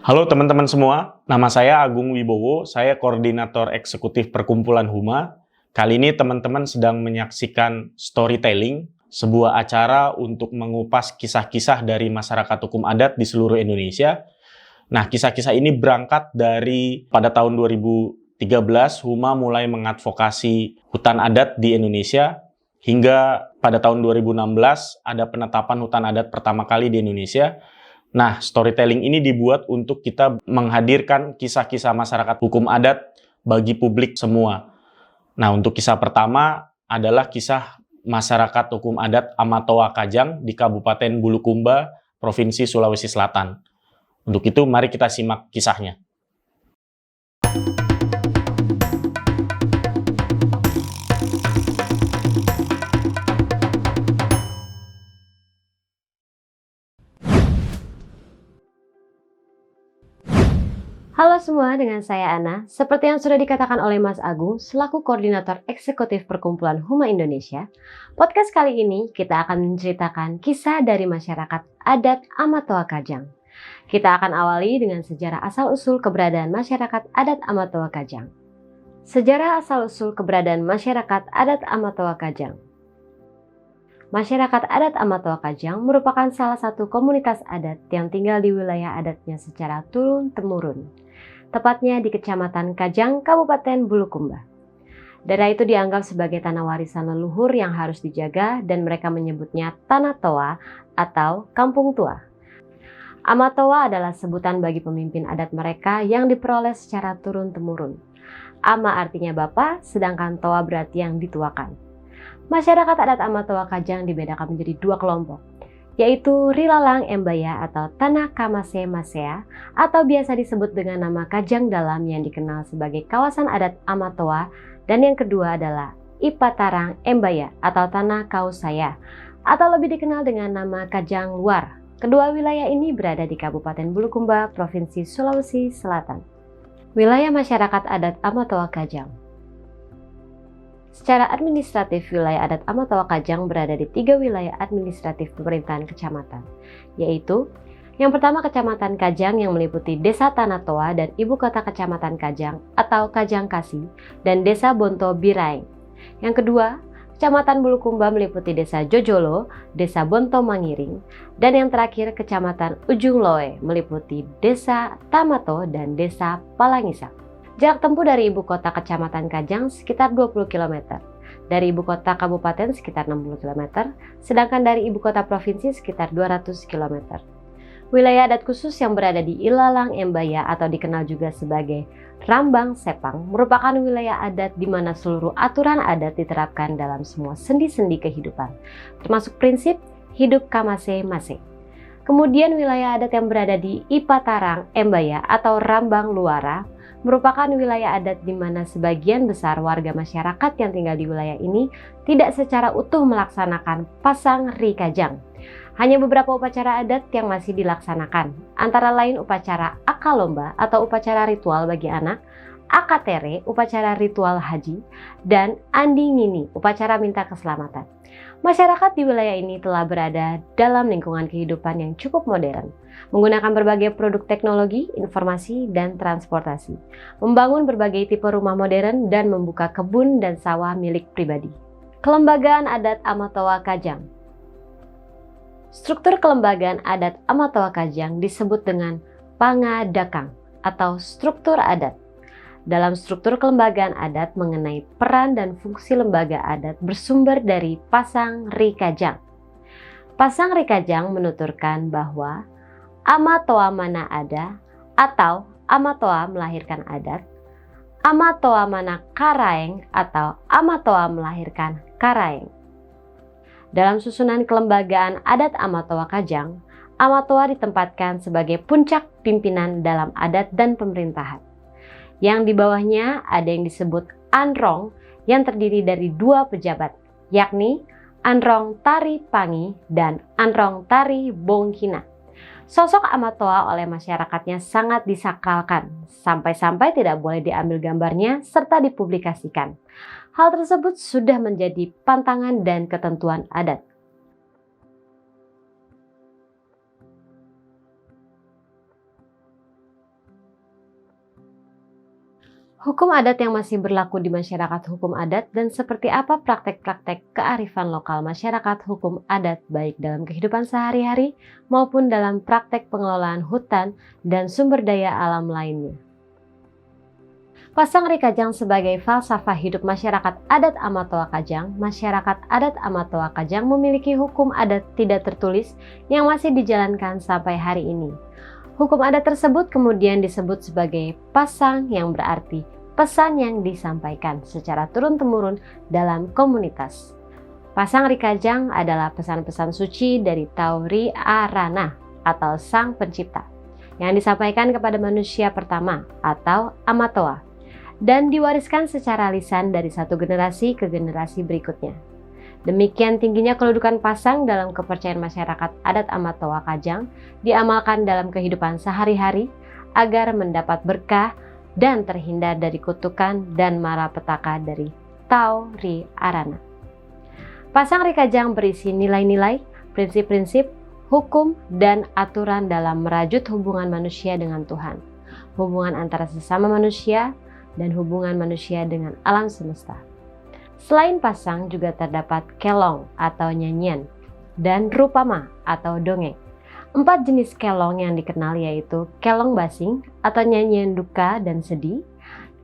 Halo teman-teman semua, nama saya Agung Wibowo, saya Koordinator Eksekutif Perkumpulan Huma. Kali ini teman-teman sedang menyaksikan Storytelling, sebuah acara untuk mengupas kisah-kisah dari masyarakat hukum adat di seluruh Indonesia. Nah, kisah-kisah ini berangkat dari pada tahun 2013, Huma mulai mengadvokasi hutan adat di Indonesia, hingga pada tahun 2016 ada penetapan hutan adat pertama kali di Indonesia. Nah, storytelling ini dibuat untuk kita menghadirkan kisah-kisah masyarakat hukum adat bagi publik semua. Nah, untuk kisah pertama adalah kisah masyarakat hukum adat Amatoa Kajang di Kabupaten Bulukumba, Provinsi Sulawesi Selatan. Untuk itu, mari kita simak kisahnya. Halo semua, dengan saya Ana. Seperti yang sudah dikatakan oleh Mas Agung, selaku Koordinator Eksekutif Perkumpulan Huma Indonesia, podcast kali ini kita akan menceritakan kisah dari masyarakat adat Amatoa Kajang. Kita akan awali dengan sejarah asal-usul keberadaan masyarakat adat Amatoa Kajang. Sejarah asal-usul keberadaan masyarakat adat Amatoa Kajang. Masyarakat adat Amatoa Kajang merupakan salah satu komunitas adat yang tinggal di wilayah adatnya secara turun-temurun, tepatnya di Kecamatan Kajang, Kabupaten Bulukumba. Daerah itu dianggap sebagai tanah warisan leluhur yang harus dijaga dan mereka menyebutnya Tanah Toa atau Kampung Tua. Amatoa adalah sebutan bagi pemimpin adat mereka yang diperoleh secara turun-temurun. Ama artinya bapak, sedangkan Toa berarti yang dituakan. Masyarakat adat Amatoa Kajang dibedakan menjadi dua kelompok, yaitu Rilalang Embaya atau Tanah Kamase Masea atau biasa disebut dengan nama Kajang Dalam yang dikenal sebagai kawasan adat Amatoa, dan yang kedua adalah Ipatarang Embaya atau Tanah Kausaya atau lebih dikenal dengan nama Kajang Luar. Kedua wilayah ini berada di Kabupaten Bulukumba, Provinsi Sulawesi Selatan. Wilayah masyarakat adat Amatoa Kajang. Secara administratif, wilayah adat Amatoa Kajang berada di 3 wilayah administratif pemerintahan kecamatan, yaitu yang pertama Kecamatan Kajang yang meliputi Desa Tanah Toa dan Ibu Kota Kecamatan Kajang atau Kajang Kasih dan Desa Bonto Biraeng. Yang kedua, Kecamatan Bulukumba meliputi Desa Jojolo, Desa Bonto Mangiring, dan yang terakhir Kecamatan Ujung Loe meliputi Desa Tamato dan Desa Palangisa. Jarak tempuh dari ibu kota Kecamatan Kajang sekitar 20 km, dari ibu kota kabupaten sekitar 60 km, sedangkan dari ibu kota provinsi sekitar 200 km. Wilayah adat khusus yang berada di Ilalang Embaya atau dikenal juga sebagai Rambang Sepang merupakan wilayah adat di mana seluruh aturan adat diterapkan dalam semua sendi-sendi kehidupan, termasuk prinsip hidup kamase-mase. Kemudian wilayah adat yang berada di Ipatarang Embaya atau Rambang Luara merupakan wilayah adat di mana sebagian besar warga masyarakat yang tinggal di wilayah ini tidak secara utuh melaksanakan pasang ri kajang. Hanya beberapa upacara adat yang masih dilaksanakan, antara lain upacara akal lomba atau upacara ritual bagi anak, akatere, upacara ritual haji, dan andi ngini, upacara minta keselamatan. Masyarakat di wilayah ini telah berada dalam lingkungan kehidupan yang cukup modern, menggunakan berbagai produk teknologi, informasi, dan transportasi, membangun berbagai tipe rumah modern, dan membuka kebun dan sawah milik pribadi. Kelembagaan adat Amatoa Kajang. Struktur kelembagaan adat Amatoa Kajang disebut dengan Pangadakang atau struktur adat. Dalam struktur kelembagaan adat mengenai peran dan fungsi lembaga adat bersumber dari Pasang Ri Kajang. Pasang Ri Kajang menuturkan bahwa Amatoa mana ada atau Amatoa melahirkan adat, Amatoa mana karaeng atau Amatoa melahirkan karaeng. Dalam susunan kelembagaan adat Amatoa Kajang, Amatoa ditempatkan sebagai puncak pimpinan dalam adat dan pemerintahan. Yang di bawahnya ada yang disebut Anrong yang terdiri dari 2 pejabat, yakni Anrong Tari Pangi dan Anrong Tari Bongkina. Sosok Amatoa oleh masyarakatnya sangat disakralkan, sampai-sampai tidak boleh diambil gambarnya serta dipublikasikan. Hal tersebut sudah menjadi pantangan dan ketentuan adat. Hukum adat yang masih berlaku di masyarakat hukum adat dan seperti apa praktek-praktek kearifan lokal masyarakat hukum adat baik dalam kehidupan sehari-hari maupun dalam praktek pengelolaan hutan dan sumber daya alam lainnya. Pasang Rikajang sebagai falsafah hidup masyarakat adat Amatoa Kajang, masyarakat adat Amatoa Kajang memiliki hukum adat tidak tertulis yang masih dijalankan sampai hari ini. Hukum adat tersebut kemudian disebut sebagai pasang yang berarti pesan yang disampaikan secara turun-temurun dalam komunitas. Pasang Rikajang adalah pesan-pesan suci dari Tauri Arana atau Sang Pencipta yang disampaikan kepada manusia pertama atau Amatoa dan diwariskan secara lisan dari satu generasi ke generasi berikutnya. Demikian tingginya kedudukan pasang dalam kepercayaan masyarakat adat Amatoa Kajang diamalkan dalam kehidupan sehari-hari agar mendapat berkah dan terhindar dari kutukan dan malapetaka dari Tauri Arana. Pasang Rikajang berisi nilai-nilai, prinsip-prinsip, hukum, dan aturan dalam merajut hubungan manusia dengan Tuhan, hubungan antara sesama manusia, dan hubungan manusia dengan alam semesta. Selain pasang juga terdapat kelong atau nyanyian dan rupama atau dongeng. 4 jenis kelong yang dikenal yaitu kelong basing atau nyanyian duka dan sedih,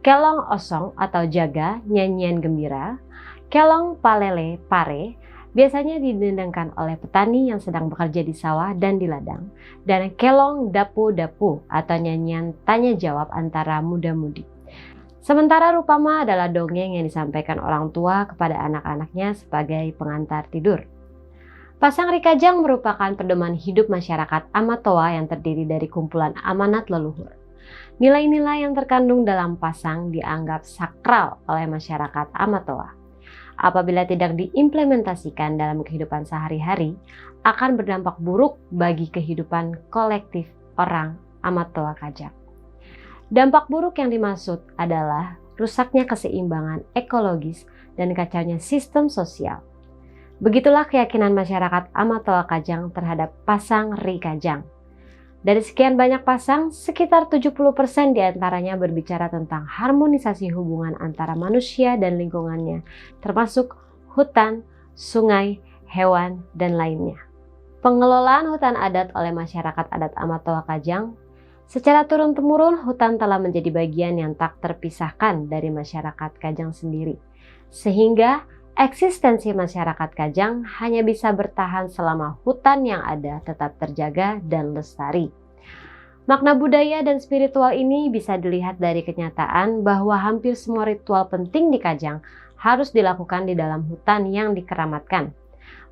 kelong osong atau jaga nyanyian gembira, kelong palele pare biasanya didendangkan oleh petani yang sedang bekerja di sawah dan di ladang, dan kelong dapu-dapu atau nyanyian tanya jawab antara muda-mudi. Sementara rupama adalah dongeng yang disampaikan orang tua kepada anak-anaknya sebagai pengantar tidur. Pasang Rikajang merupakan pedoman hidup masyarakat Amatoa yang terdiri dari kumpulan amanat leluhur. Nilai-nilai yang terkandung dalam pasang dianggap sakral oleh masyarakat Amatoa. Apabila tidak diimplementasikan dalam kehidupan sehari-hari, akan berdampak buruk bagi kehidupan kolektif orang Amatoa Kajang. Dampak buruk yang dimaksud adalah rusaknya keseimbangan ekologis dan kacaunya sistem sosial. Begitulah keyakinan masyarakat Amatoa Kajang terhadap pasang Rikajang. Dari sekian banyak pasang, sekitar 70% diantaranya berbicara tentang harmonisasi hubungan antara manusia dan lingkungannya, termasuk hutan, sungai, hewan, dan lainnya. Pengelolaan hutan adat oleh masyarakat adat Amatoa Kajang, secara turun-temurun hutan telah menjadi bagian yang tak terpisahkan dari masyarakat Kajang sendiri, sehingga eksistensi masyarakat Kajang hanya bisa bertahan selama hutan yang ada tetap terjaga dan lestari. Makna budaya dan spiritual ini bisa dilihat dari kenyataan bahwa hampir semua ritual penting di Kajang harus dilakukan di dalam hutan yang dikeramatkan,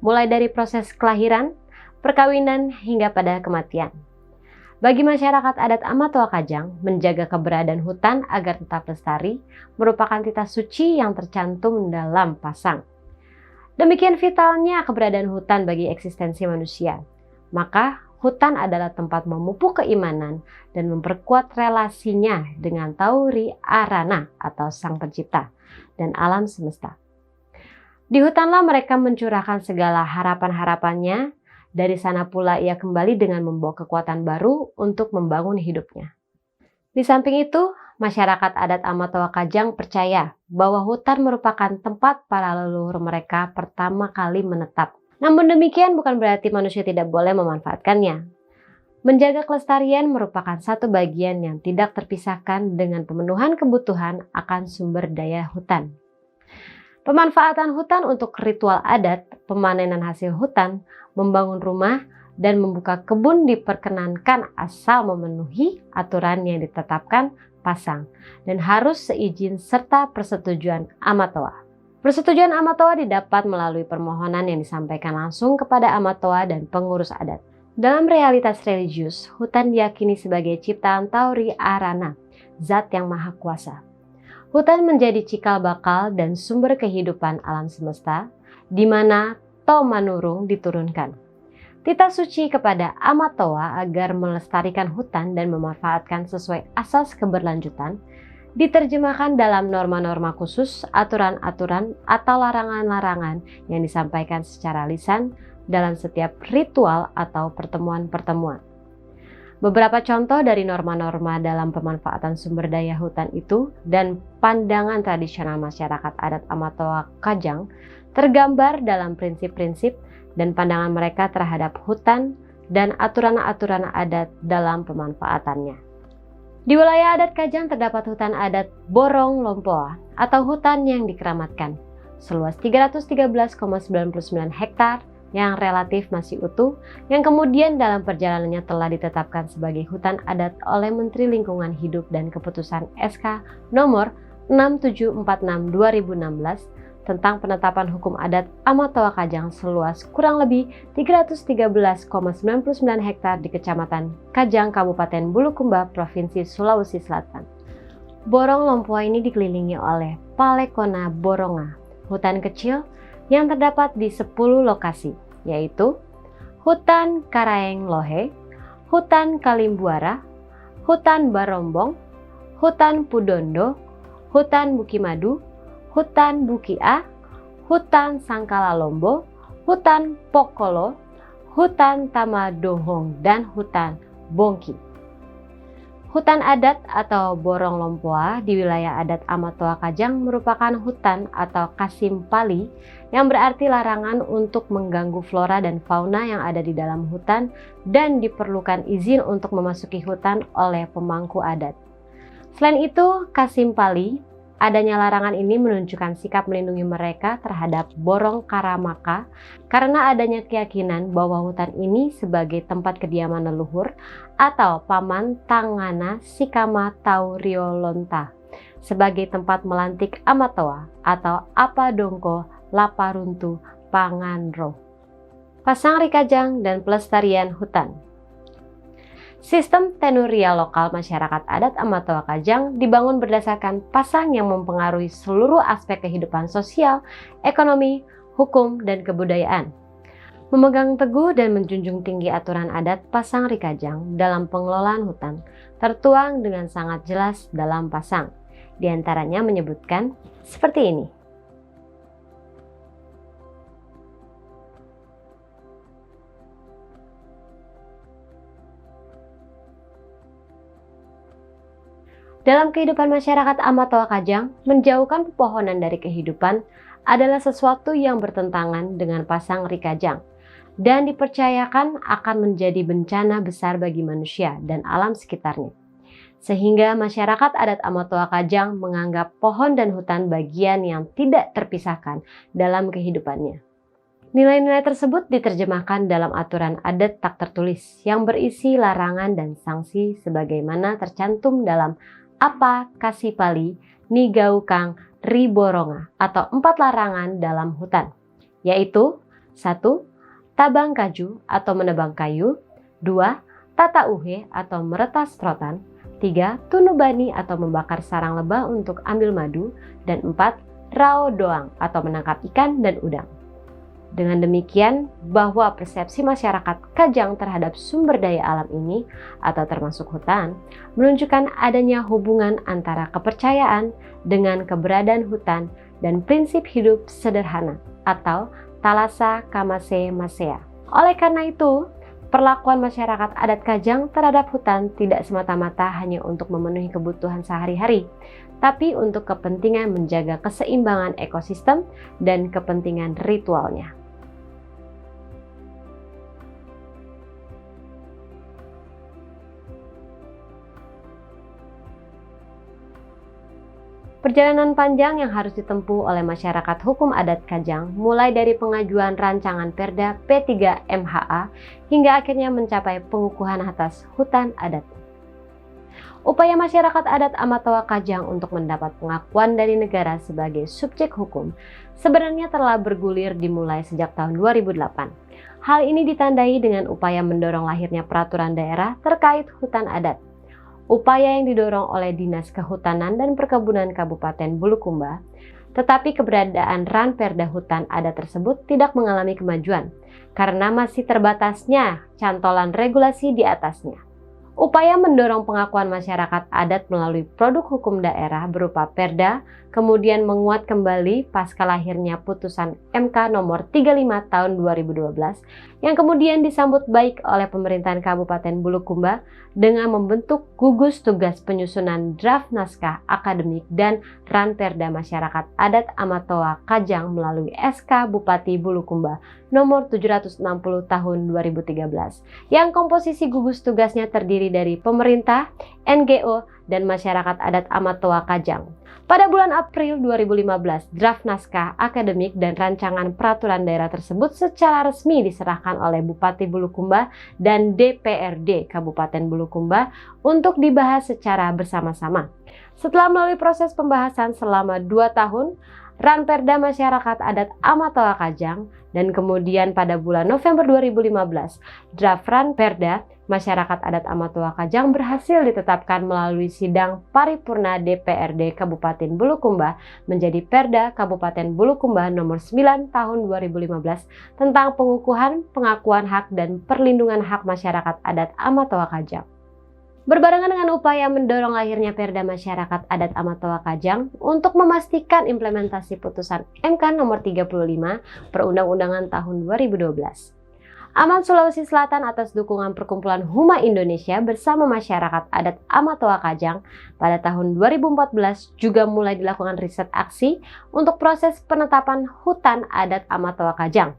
mulai dari proses kelahiran, perkawinan, hingga pada kematian. Bagi masyarakat adat Amatoa Kajang, menjaga keberadaan hutan agar tetap lestari merupakan titah suci yang tercantum dalam pasang. Demikian vitalnya keberadaan hutan bagi eksistensi manusia. Maka hutan adalah tempat memupuk keimanan dan memperkuat relasinya dengan Tauri Arana atau Sang Pencipta dan alam semesta. Di hutanlah mereka mencurahkan segala harapan-harapannya. Dari sana pula ia kembali dengan membawa kekuatan baru untuk membangun hidupnya. Di samping itu, masyarakat adat Amatoa Kajang percaya bahwa hutan merupakan tempat para leluhur mereka pertama kali menetap. Namun demikian bukan berarti manusia tidak boleh memanfaatkannya. Menjaga kelestarian merupakan satu bagian yang tidak terpisahkan dengan pemenuhan kebutuhan akan sumber daya hutan. Pemanfaatan hutan untuk ritual adat, pemanenan hasil hutan, membangun rumah, dan membuka kebun diperkenankan asal memenuhi aturan yang ditetapkan pasang dan harus seizin serta persetujuan Amatoa. Persetujuan Amatoa didapat melalui permohonan yang disampaikan langsung kepada Amatoa dan pengurus adat. Dalam realitas religius, hutan diyakini sebagai ciptaan Tauri Arana, zat yang maha kuasa. Hutan menjadi cikal bakal dan sumber kehidupan alam semesta, di mana To Manurung diturunkan. Titah suci kepada Amatoa agar melestarikan hutan dan memanfaatkan sesuai asas keberlanjutan, diterjemahkan dalam norma-norma khusus, aturan-aturan, atau larangan-larangan yang disampaikan secara lisan dalam setiap ritual atau pertemuan-pertemuan. Beberapa contoh dari norma-norma dalam pemanfaatan sumber daya hutan itu dan pandangan tradisional masyarakat adat Amatoa Kajang tergambar dalam prinsip-prinsip dan pandangan mereka terhadap hutan dan aturan-aturan adat dalam pemanfaatannya. Di wilayah adat Kajang terdapat hutan adat Borong Lompoa atau hutan yang dikeramatkan, seluas 313,99 hektar yang relatif masih utuh, yang kemudian dalam perjalanannya telah ditetapkan sebagai hutan adat oleh Menteri Lingkungan Hidup dan Keputusan SK nomor 6746/2016 tentang penetapan hukum adat Amatoa Kajang seluas kurang lebih 313,99 hektar di Kecamatan Kajang, Kabupaten Bulukumba, Provinsi Sulawesi Selatan. Borong Lompoa ini dikelilingi oleh Palekona Boronga, hutan kecil yang terdapat di 10 lokasi, yaitu Hutan Karaeng Lohe, Hutan Kalimbuara, Hutan Barombong, Hutan Pudondo, Hutan Bukimadu, Hutan Bukia, Hutan Sangkala Lombo, Hutan Pokolo, Hutan Tamadohong, dan Hutan Bongki. Hutan adat atau Borong Lompoa di wilayah adat Amatoa Kajang merupakan hutan atau kasimpali yang berarti larangan untuk mengganggu flora dan fauna yang ada di dalam hutan dan diperlukan izin untuk memasuki hutan oleh pemangku adat. Selain itu, kasimpali, adanya larangan ini menunjukkan sikap melindungi mereka terhadap Borong Karamaka karena adanya keyakinan bahwa hutan ini sebagai tempat kediaman leluhur atau Paman Tangana Sikama Tauriolonta, sebagai tempat melantik Amatoa atau Apadongko Laparuntu Panganro. Pasang Rikajang dan pelestarian hutan. Sistem tenurial lokal masyarakat adat Amatoa Kajang dibangun berdasarkan pasang yang mempengaruhi seluruh aspek kehidupan sosial, ekonomi, hukum, dan kebudayaan. Memegang teguh dan menjunjung tinggi aturan adat Pasang Rikajang dalam pengelolaan hutan tertuang dengan sangat jelas dalam pasang. Di antaranya menyebutkan seperti ini. Dalam kehidupan masyarakat Amatoa Kajang, menjauhkan pepohonan dari kehidupan adalah sesuatu yang bertentangan dengan Pasang Rikajang dan dipercayakan akan menjadi bencana besar bagi manusia dan alam sekitarnya. Sehingga masyarakat adat Amatoa Kajang menganggap pohon dan hutan bagian yang tidak terpisahkan dalam kehidupannya. Nilai-nilai tersebut diterjemahkan dalam aturan adat tak tertulis yang berisi larangan dan sanksi sebagaimana tercantum dalam Apa Kasipali Nigaukang Riboronga atau 4 larangan dalam hutan, yaitu 1. Tabang kaju atau menebang kayu, 2. Tata uhe atau meretas rotan, 3. Tunubani atau membakar sarang lebah untuk ambil madu, dan 4. Rao doang atau menangkap ikan dan udang. Dengan demikian, bahwa persepsi masyarakat Kajang terhadap sumber daya alam ini, atau termasuk hutan, menunjukkan adanya hubungan antara kepercayaan dengan keberadaan hutan dan prinsip hidup sederhana, atau Talasa Kamase Masea. Oleh karena itu, perlakuan masyarakat adat Kajang terhadap hutan tidak semata-mata hanya untuk memenuhi kebutuhan sehari-hari, tapi untuk kepentingan menjaga keseimbangan ekosistem dan kepentingan ritualnya. Perjalanan panjang yang harus ditempuh oleh masyarakat hukum adat Kajang mulai dari pengajuan rancangan Perda P3 MHA hingga akhirnya mencapai pengukuhan atas hutan adat. Upaya masyarakat adat Amatoa Kajang untuk mendapat pengakuan dari negara sebagai subjek hukum sebenarnya telah bergulir dimulai sejak tahun 2008. Hal ini ditandai dengan upaya mendorong lahirnya peraturan daerah terkait hutan adat. Upaya yang didorong oleh Dinas Kehutanan dan Perkebunan Kabupaten Bulukumba, tetapi keberadaan Ranperda Hutan Adat tersebut tidak mengalami kemajuan karena masih terbatasnya cantolan regulasi di atasnya. Upaya mendorong pengakuan masyarakat adat melalui produk hukum daerah berupa Perda kemudian menguat kembali pasca lahirnya putusan MK nomor 35 tahun 2012 yang kemudian disambut baik oleh pemerintahan Kabupaten Bulukumba dengan membentuk gugus tugas penyusunan draft naskah akademik dan Ranperda Masyarakat Adat Amatoa Kajang melalui SK Bupati Bulukumba nomor 760 tahun 2013 yang komposisi gugus tugasnya terdiri dari pemerintah, NGO, dan masyarakat adat Amatoa Kajang. Pada bulan April 2015, draft naskah akademik dan rancangan peraturan daerah tersebut secara resmi diserahkan oleh Bupati Bulukumba dan DPRD Kabupaten Bulukumba untuk dibahas secara bersama-sama. Setelah melalui proses pembahasan selama 2 tahun, Ranperda Masyarakat Adat Amatoa Kajang dan kemudian pada bulan November 2015, draft Ranperda Masyarakat Adat Amatoa Kajang berhasil ditetapkan melalui sidang paripurna DPRD Kabupaten Bulukumba menjadi Perda Kabupaten Bulukumba nomor 9 tahun 2015 tentang pengukuhan, pengakuan hak dan perlindungan hak masyarakat adat Amatoa Kajang. Berbarengan dengan upaya mendorong lahirnya Perda Masyarakat Adat Amatoa Kajang untuk memastikan implementasi putusan MK nomor 35 Perundang-undangan tahun 2012. Aman Sulawesi Selatan atas dukungan Perkumpulan Huma Indonesia bersama masyarakat adat Amatoa Kajang pada tahun 2014 juga mulai dilakukan riset aksi untuk proses penetapan hutan adat Amatoa Kajang.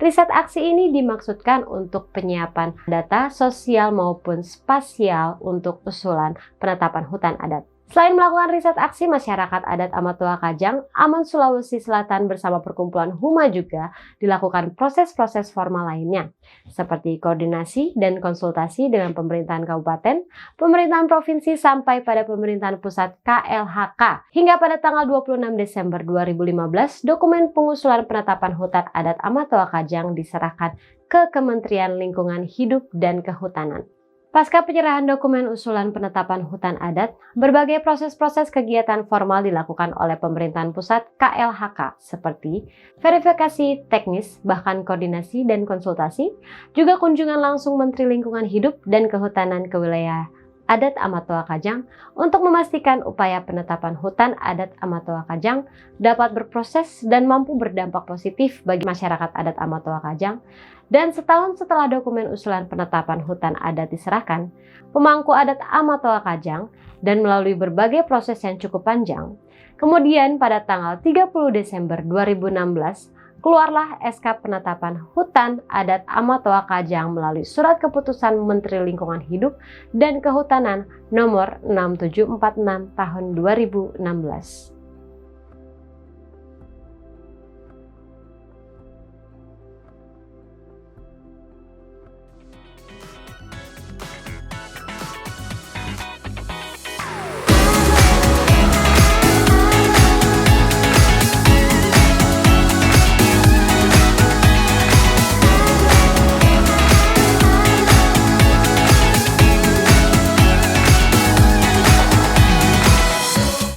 Riset aksi ini dimaksudkan untuk penyiapan data sosial maupun spasial untuk usulan penetapan hutan adat. Selain melakukan riset aksi masyarakat adat Amatoa Kajang, Aman Sulawesi Selatan bersama Perkumpulan Huma juga dilakukan proses-proses formal lainnya, seperti koordinasi dan konsultasi dengan pemerintahan kabupaten, pemerintahan provinsi sampai pada pemerintahan pusat KLHK. Hingga pada tanggal 26 Desember 2015, dokumen pengusulan penetapan hutan adat Amatoa Kajang diserahkan ke Kementerian Lingkungan Hidup dan Kehutanan. Pasca penyerahan dokumen usulan penetapan hutan adat, berbagai proses-proses kegiatan formal dilakukan oleh pemerintahan pusat KLHK seperti verifikasi teknis, bahkan koordinasi dan konsultasi, juga kunjungan langsung Menteri Lingkungan Hidup dan Kehutanan ke wilayah adat Amatoa Kajang untuk memastikan upaya penetapan hutan adat Amatoa Kajang dapat berproses dan mampu berdampak positif bagi masyarakat adat Amatoa Kajang. Dan setahun setelah dokumen usulan penetapan hutan adat diserahkan, pemangku adat Amatoa Kajang dan melalui berbagai proses yang cukup panjang, kemudian pada tanggal 30 Desember 2016, keluarlah SK penetapan hutan adat Amatoa Kajang melalui surat keputusan Menteri Lingkungan Hidup dan Kehutanan nomor 6746 tahun 2016.